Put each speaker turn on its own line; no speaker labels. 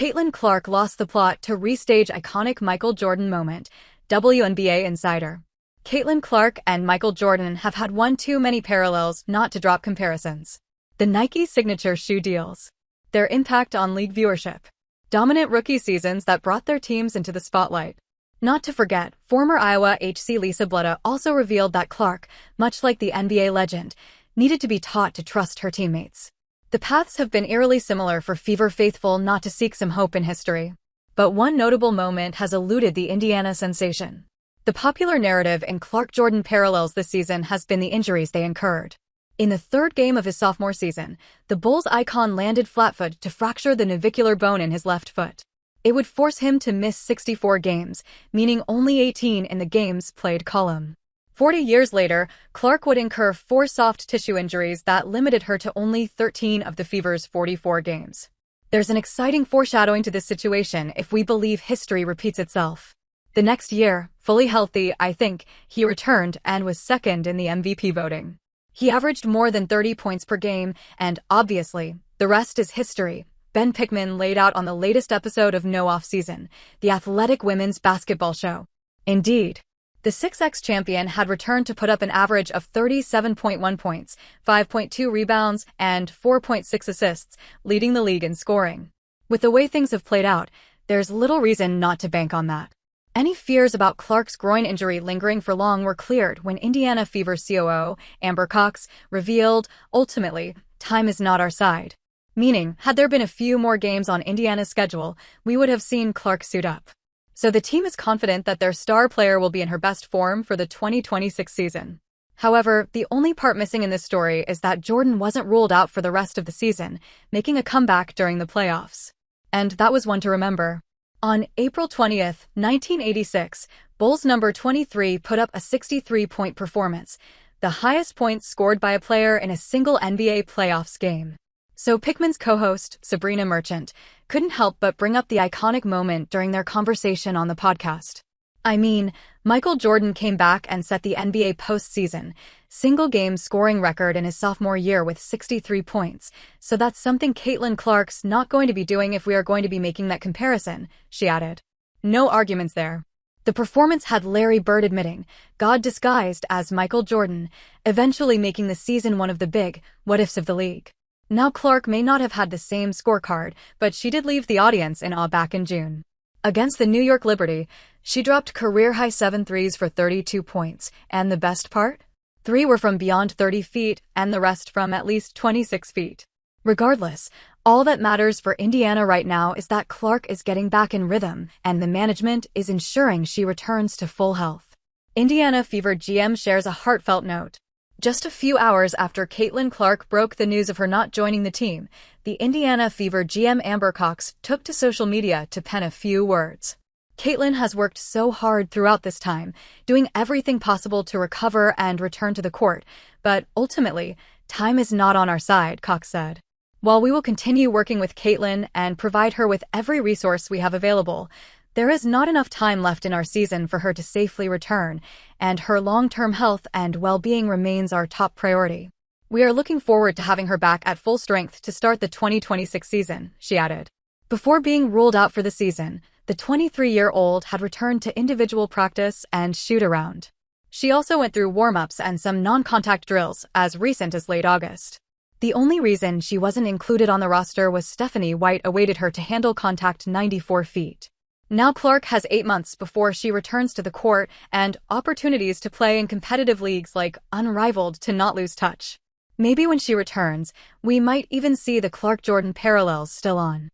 Caitlin Clark lost the plot to restage iconic Michael Jordan moment, WNBA insider. Caitlin Clark and Michael Jordan have had one too many parallels not to drop comparisons. The Nike signature shoe deals, their impact on league viewership, dominant rookie seasons that brought their teams into the spotlight. Not to forget, former Iowa HC Lisa Blutta also revealed that Clark, much like the NBA legend, needed to be taught to trust her teammates. The paths have been eerily similar for Fever faithful not to seek some hope in history. But one notable moment has eluded the Indiana sensation. The popular narrative in Clark-Jordan parallels this season has been the injuries they incurred. In the third game of his sophomore season, the Bulls icon landed flat-footed to fracture the navicular bone in his left foot. It would force him to miss 64 games, meaning only 18 in the games played column. 40 years later, Clark would incur 4 soft tissue injuries that limited her to only 13 of the Fever's 44 games. There's an exciting foreshadowing to this situation if we believe history repeats itself. The next year, fully healthy, I think, he returned and was second in the MVP voting. He averaged more than 30 points per game, and obviously, the rest is history. Ben Pickman laid out on the latest episode of No Off Season, the athletic women's basketball show. Indeed, the 6x champion had returned to put up an average of 37.1 points, 5.2 rebounds, and 4.6 assists, leading the league in scoring. With the way things have played out, there's little reason not to bank on that. Any fears about Clark's groin injury lingering for long were cleared when Indiana Fever COO, Amber Cox, revealed, ultimately, time is not our side. Meaning, had there been a few more games on Indiana's schedule, we would have seen Clark suit up. So the team is confident that their star player will be in her best form for the 2026 season. However, the only part missing in this story is that Jordan wasn't ruled out for the rest of the season, making a comeback during the playoffs. And that was one to remember. On April 20th, 1986, Bulls number 23 put up a 63-point performance, the highest points scored by a player in a single NBA playoffs game. So Pickman's co-host, Sabrina Merchant, couldn't help but bring up the iconic moment during their conversation on the podcast. I mean, Michael Jordan came back and set the NBA postseason single-game scoring record in his sophomore year with 63 points, so that's something Caitlin Clark's not going to be doing if we are going to be making that comparison, she added. No arguments there. The performance had Larry Bird admitting, God disguised as Michael Jordan, eventually making the season one of the big what-ifs of the league. Now Clark may not have had the same scorecard, but she did leave the audience in awe back in June. Against the New York Liberty, she dropped career-high 7 threes for 32 points, and the best part? 3 were from beyond 30 feet, and the rest from at least 26 feet. Regardless, all that matters for Indiana right now is that Clark is getting back in rhythm, and the management is ensuring she returns to full health. Indiana Fever GM shares a heartfelt note. Just a few hours after Caitlin Clark broke the news of her not joining the team, the Indiana Fever GM Amber Cox took to social media to pen a few words. Caitlin has worked so hard throughout this time, doing everything possible to recover and return to the court, but ultimately, time is not on our side, Cox said. While we will continue working with Caitlin and provide her with every resource we have available, there is not enough time left in our season for her to safely return, and her long-term health and well-being remains our top priority. We are looking forward to having her back at full strength to start the 2026 season, she added. Before being ruled out for the season, the 23-year-old had returned to individual practice and shoot-around. She also went through warm-ups and some non-contact drills as recent as late August. The only reason she wasn't included on the roster was Stephanie White awaited her to handle contact 94 feet. Now Clark has 8 months before she returns to the court and opportunities to play in competitive leagues like unrivaled to not lose touch. Maybe when she returns, we might even see the Clark-Jordan parallels still on.